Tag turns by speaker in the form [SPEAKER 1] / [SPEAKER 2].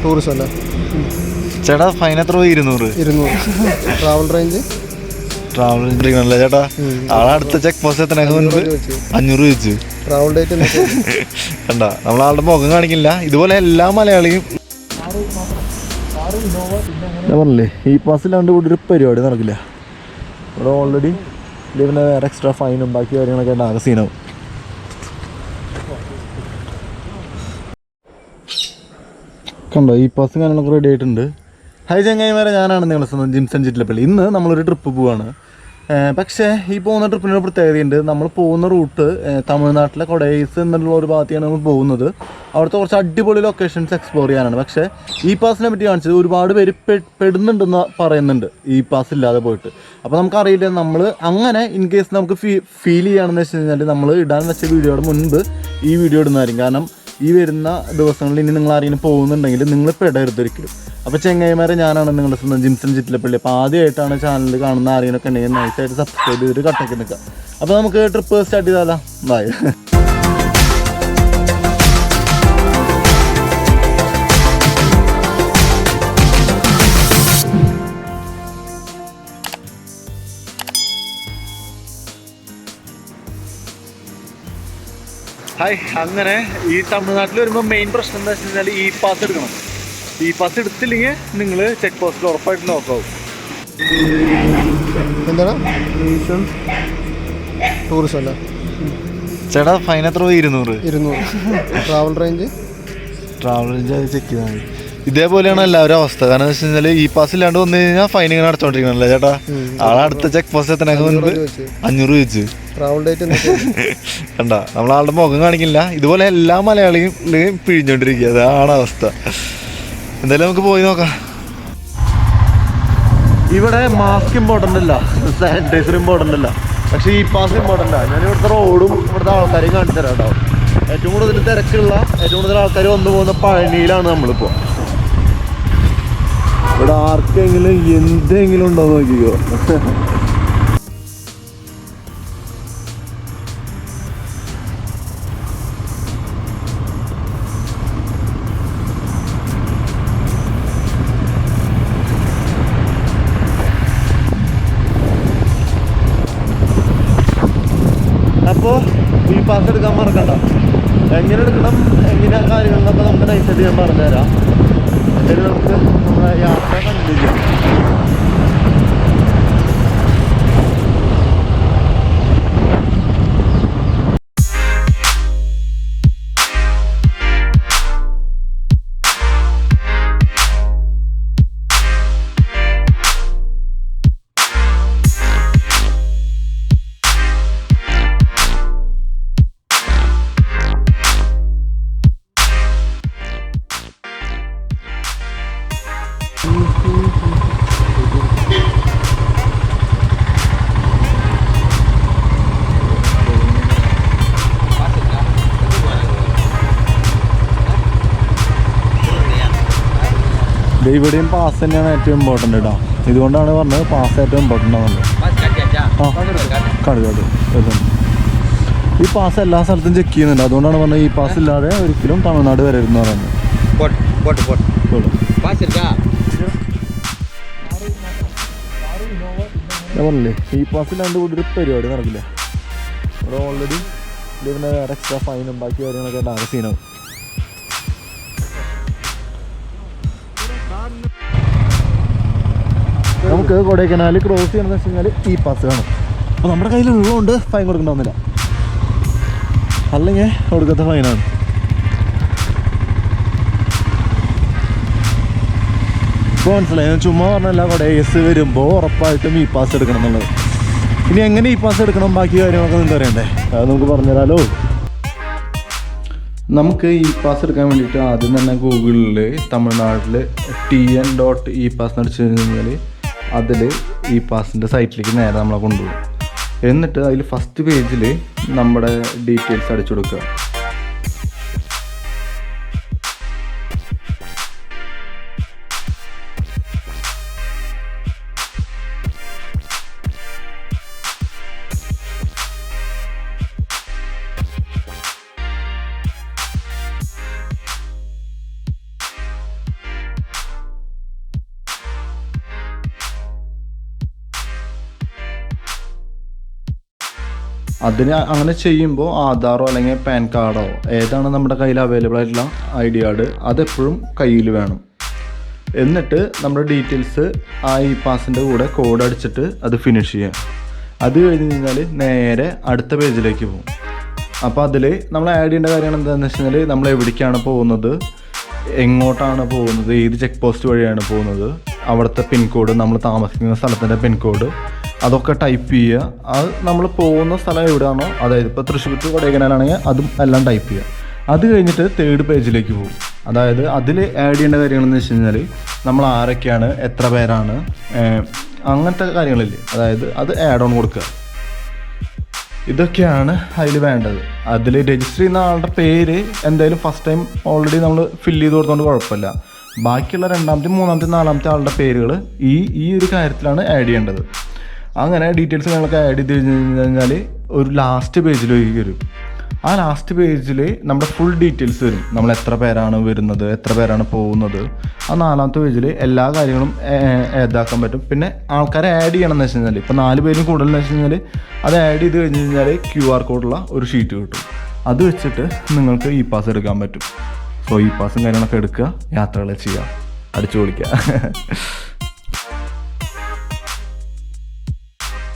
[SPEAKER 1] Tourist അല്ലേ
[SPEAKER 2] ചേട്ടാ fine എത്ര? 200.
[SPEAKER 1] ട്രാവൽ റേഞ്ച്
[SPEAKER 2] ട്രാവൽ ചേട്ടാ. ആളടുത്ത ചെക്ക് പോസ്റ്റ് എത്തണേക്ക് മുൻപ് 500 ചോദിച്ചു.
[SPEAKER 1] ട്രാവൽ ഡേറ്റ്
[SPEAKER 2] കണ്ട നമ്മളാളുടെ മുഖം കാണിക്കില്ല. ഇതുപോലെ എല്ലാ മലയാളിയും പറഞ്ഞില്ലേ ഈ പാസിലാണ്ട് ഇവിടെ ഒരു പരിപാടി നടക്കില്ല. ഇവിടെ ഓൾറെഡി ഇതിന് വേറെ എക്സ്ട്രാ ഫൈനും ബാക്കി കാര്യങ്ങളൊക്കെ ഉണ്ട്. ആകെ സീനാവും. കണ്ടോ ഈ പാസ് കാര്യങ്ങളൊക്കെ റെഡി ആയിട്ടുണ്ട്. ഹൈ ചങ്ങായിമാരെ, ഞാനാണ് നിങ്ങളുടെ സ്വന്തം ജിംസൺ ചിറ്റിലപ്പള്ളി. ഇന്ന് നമ്മളൊരു ട്രിപ്പ് പോവാണ്. പക്ഷേ ഈ പോകുന്ന ട്രിപ്പിനൊരു പ്രത്യേകതയുണ്ട്. നമ്മൾ പോകുന്ന റൂട്ട് തമിഴ്നാട്ടിലെ കൊടൈസ് എന്നുള്ള ഒരു ഭാഗത്താണ് നമ്മൾ പോകുന്നത്. അവിടുത്തെ കുറച്ച് അടിപൊളി ലൊക്കേഷൻസ് എക്സ്പ്ലോർ ചെയ്യാനാണ്. പക്ഷേ ഈ പാസിനെ പറ്റി കാണിച്ചത് ഒരുപാട് പേര് പെടുന്നുണ്ടെന്ന് പറയുന്നുണ്ട് ഈ പാസ് ഇല്ലാതെ പോയിട്ട്. അപ്പോൾ നമുക്കറിയില്ല. നമ്മൾ അങ്ങനെ ഇൻ കേസ് നമുക്ക് ഫീൽ ചെയ്യുകയാണെന്ന് വെച്ച് കഴിഞ്ഞാൽ നമ്മൾ ഇടാൻ വെച്ച വീഡിയോയുടെ മുൻപ് ഈ വീഡിയോ ഇടുന്നതായിരിക്കും. കാരണം ഈ വരുന്ന ദിവസങ്ങളിൽ ഇനി നിങ്ങൾ ആരെങ്കിലും പോകുന്നുണ്ടെങ്കിൽ നിങ്ങൾ പെടരുതൊരിക്കലും. അപ്പോൾ ചെങ്ങായിമാരെ, ഞാനാണ് നിങ്ങളുടെ സ്വന്തം ജിംസൺ ചിറ്റിലപ്പള്ളി. അപ്പോൾ ആദ്യമായിട്ടാണ് ചാനൽ കാണുന്ന ആരെങ്കിലുമൊക്കെ ഉണ്ടെങ്കിൽ നൈസായിട്ട് സബ്സ്ക്രൈബ് ചെയ്തിട്ട് കട്ടയ്ക്ക് നിൽക്കുക. അപ്പോൾ നമുക്ക് ട്രിപ്പ് സ്റ്റാർട്ട് ചെയ്താലോ. ബൈ. ഹായ്. അങ്ങനെ ഈ തമിഴ്നാട്ടിൽ വരുമ്പോൾ മെയിൻ പ്രശ്നം എന്താ വെച്ച് കഴിഞ്ഞാൽ ഈ പാസ് എടുക്കണം. ഈ പാസ് എടുത്തില്ലെങ്കിൽ നിങ്ങൾ ചെക്ക് പോസ്റ്റിൽ ഉറപ്പായിട്ട് നോക്കാവും.
[SPEAKER 1] എന്താണ് ടൂറിസ്റ്റ് അല്ലേ
[SPEAKER 2] ചേട്ടാ ഫൈൻ എത്ര? 200.
[SPEAKER 1] ട്രാവൽ റേഞ്ച്
[SPEAKER 2] ചെക്ക് ചെയ്താൽ മതി. ഇതേപോലെയാണ് എല്ലാവരും അവസ്ഥ. കാരണം എന്താ വെച്ച് കഴിഞ്ഞാൽ ഈ പാസ് ഇല്ലാണ്ട് വന്നു കഴിഞ്ഞാൽ ഫൈൻ ഇങ്ങനെ അടച്ചോണ്ടിരിക്കണല്ലേ ചേട്ടാ. ആളടുത്ത ചെക്ക് പോസ്റ്റ് എത്തണേക്ക് മുൻപ് 500 ചോദിച്ചു.
[SPEAKER 1] ട്രാവൽ ഡേറ്റ്
[SPEAKER 2] കണ്ട നമ്മളാളുടെ മുഖം കാണിക്കില്ല. ഇതുപോലെ എല്ലാ മലയാളിയും പിഴിഞ്ഞോണ്ടിരിക്കുക. അതാണ് അവസ്ഥ. എന്തായാലും നമുക്ക് പോയി നോക്കാം. ഇവിടെ മാസ്ക് ഇമ്പോർട്ടൻ്റ് അല്ല, സാനിറ്റൈസർ ഇമ്പോർട്ടൻ്റ് അല്ല, പക്ഷേ ഈ പാസ് ഇമ്പോർട്ടൻ്റ് ആണ്. ഞാൻ ഇവിടുത്തെ റോഡും ഇവിടുത്തെ ആൾക്കാരെയും കാണിച്ചു തരാം കേട്ടോ. ഏറ്റവും കൂടുതൽ തിരക്കുള്ള ഏറ്റവും കൂടുതൽ ആൾക്കാർ വന്നു പോകുന്ന പഴനിയിലാണ് നമ്മളിപ്പോൾ. ഇവിടെ ആർക്കെങ്കിലും എന്തെങ്കിലും ഉണ്ടോ നോക്കിക്കോ. അപ്പോൾ ഈ പാസ് എടുക്കാൻ മറക്കണ്ട. എങ്ങനെ എടുക്കണം, എങ്ങനെയാ കാര്യങ്ങളൊക്കെ നമുക്ക് നൈസായിട്ട് ഞാൻ പറഞ്ഞുതരാം. എന്തായാലും നമുക്ക് നമ്മുടെ യാത്ര കണ്ടിന്യൂ ചെയ്യാം. ഇവിടെയും പാസ് തന്നെയാണ് ഏറ്റവും ഇമ്പോർട്ടൻ്റ് കേട്ടോ. ഇതുകൊണ്ടാണ് പറഞ്ഞത് പാസ് ഏറ്റവും ഇമ്പോർട്ടൻ്റ് ആണല്ലോ. ഈ പാസ് എല്ലാ സ്ഥലത്തും ചെക്ക് ചെയ്യുന്നുണ്ട്. അതുകൊണ്ടാണ് പറഞ്ഞത് ഈ പാസ് ഇല്ലാതെ ഒരിക്കലും തമിഴ്നാട് വരരുതെന്ന് പറയുന്നത്. ഞാൻ പറഞ്ഞില്ലേ ഈ പാസ് ഇല്ലാണ്ട് ഇവിടെ ഒരു പരിപാടി നടക്കില്ല. ഇവിടെ ഓൾറെഡി ഇതിന് വേറെ എക്സ്ട്രാ ഫൈനും ബാക്കി കാര്യങ്ങളൊക്കെ ഉണ്ട്. ആകെ സീനാവും. നമുക്ക് കൊടൈക്കനാൽ ക്രോസ് ചെയ്യണമെന്ന് വെച്ച് കഴിഞ്ഞാൽ ഈ പാസ് വേണം. അപ്പോൾ നമ്മുടെ കയ്യിലുള്ളതുകൊണ്ട് ഫൈൻ കൊടുക്കണമെന്നില്ല, അല്ലെങ്കിൽ കൊടുക്കാത്ത ഫൈനാണ്. ഇപ്പോൾ മനസ്സിലായി. ഞാൻ ചുമ്മാ പറഞ്ഞല്ല, കൊടൈസ് വരുമ്പോൾ ഉറപ്പായിട്ടും ഈ പാസ് എടുക്കണം എന്നുള്ളത്. ഇനി എങ്ങനെ ഈ പാസ് എടുക്കണം ബാക്കി കാര്യങ്ങളൊക്കെ നിങ്ങൾക്ക് അറിയണ്ടേ? അത് നമുക്ക് പറഞ്ഞുതരാമല്ലോ. നമുക്ക് ഈ പാസ് എടുക്കാൻ വേണ്ടിയിട്ട് ആദ്യം തന്നെ ഗൂഗിളിൽ തമിഴ്നാട്ടിൽ TN.ePass അടിച്ചു കഴിഞ്ഞാൽ അതിൽ ഈ പാസിൻ്റെ സൈറ്റിലേക്ക് നേരെ നമ്മളെ കൊണ്ടുപോകും. എന്നിട്ട് അതിൽ ഫസ്റ്റ് പേജിൽ നമ്മുടെ ഡീറ്റെയിൽസ് അടിച്ചു കൊടുക്കുക. അതിന് അങ്ങനെ ചെയ്യുമ്പോൾ ആധാറോ അല്ലെങ്കിൽ പാൻ കാർഡോ ഏതാണ് നമ്മുടെ കയ്യിൽ അവൈലബിൾ ആയിട്ടുള്ള ID കാർഡ് അതെപ്പോഴും കയ്യിൽ വേണം. എന്നിട്ട് നമ്മുടെ ഡീറ്റെയിൽസ് ആ ഇ പാസിൻ്റെ കൂടെ കോഡ് അടിച്ചിട്ട് അത് ഫിനിഷ് ചെയ്യാം. അത് കഴിഞ്ഞ് കഴിഞ്ഞാൽ നേരെ അടുത്ത പേജിലേക്ക് പോകും. അപ്പോൾ അതിൽ നമ്മൾ ആഡ് ചെയ്യേണ്ട കാര്യങ്ങൾ എന്താണെന്ന് വെച്ച് കഴിഞ്ഞാൽ നമ്മൾ എവിടേക്കാണ് പോകുന്നത്, എങ്ങോട്ടാണ് പോകുന്നത്, ഏത് ചെക്ക് പോസ്റ്റ് വഴിയാണ് പോകുന്നത്, അവിടുത്തെ പിൻകോഡ്, നമ്മൾ താമസിക്കുന്ന സ്ഥലത്തിൻ്റെ പിൻകോഡ് അതൊക്കെ ടൈപ്പ് ചെയ്യുക. അത് നമ്മൾ പോകുന്ന സ്ഥലം എവിടെയാണോ, അതായത് ഇപ്പോൾ തൃശ്ശൂർ ടു കൊടൈക്കനാലാണെങ്കിൽ അതും എല്ലാം ടൈപ്പ് ചെയ്യുക. അത് കഴിഞ്ഞിട്ട് തേർഡ് പേജിലേക്ക് പോകും. അതായത് അതിൽ ആഡ് ചെയ്യേണ്ട കാര്യങ്ങളെന്ന് വെച്ച് കഴിഞ്ഞാൽ നമ്മൾ ആരൊക്കെയാണ്, എത്ര പേരാണ്, അങ്ങനത്തെ കാര്യങ്ങളില്ലേ, അതായത് അത് ആഡ് ഓൺ കൊടുക്കുക. ഇതൊക്കെയാണ് അതിൽ വേണ്ടത്. അതിൽ രജിസ്റ്റർ ചെയ്യുന്ന ആളുടെ പേര് എന്തായാലും ഫസ്റ്റ് ടൈം ഓൾറെഡി നമ്മൾ ഫില്ല് ചെയ്ത് കൊടുത്തുകൊണ്ട് കുഴപ്പമില്ല. ബാക്കിയുള്ള രണ്ടാമത്തെ മൂന്നാമത്തെ നാലാമത്തെ ആളുടെ പേരുകൾ ഈ ഒരു കാര്യത്തിലാണ് ആഡ് ചെയ്യേണ്ടത്. അങ്ങനെ ഡീറ്റെയിൽസ് ഞങ്ങൾക്ക് ആഡ് ചെയ്ത് കഴിഞ്ഞാൽ ഒരു ലാസ്റ്റ് പേജിലേക്ക് വരും. ആ ലാസ്റ്റ് പേജിൽ നമ്മുടെ ഫുൾ ഡീറ്റെയിൽസ് വരും. നമ്മൾ എത്ര പേരാണ് വരുന്നത്, എത്ര പേരാണ് പോകുന്നത്. ആ നാലാമത്തെ പേജിൽ എല്ലാ കാര്യങ്ങളും ഏതാക്കാൻ പറ്റും. പിന്നെ ആൾക്കാരെ ആഡ് ചെയ്യണമെന്ന് വെച്ച് കഴിഞ്ഞാൽ ഇപ്പോൾ 4 പേരും കൂടുതലെന്ന് വെച്ച് കഴിഞ്ഞാൽ അത് ആഡ് ചെയ്ത് കഴിഞ്ഞ് കഴിഞ്ഞാൽ QR കോഡുള്ള ഒരു ഷീറ്റ് കിട്ടും. അത് വെച്ചിട്ട് നിങ്ങൾക്ക് ഇ പാസ് എടുക്കാൻ പറ്റും. സോ ഇ പാസും കാര്യങ്ങളൊക്കെ എടുക്കുക, യാത്രകൾ ചെയ്യുക, അടിച്ചു പൊളിക്കുക.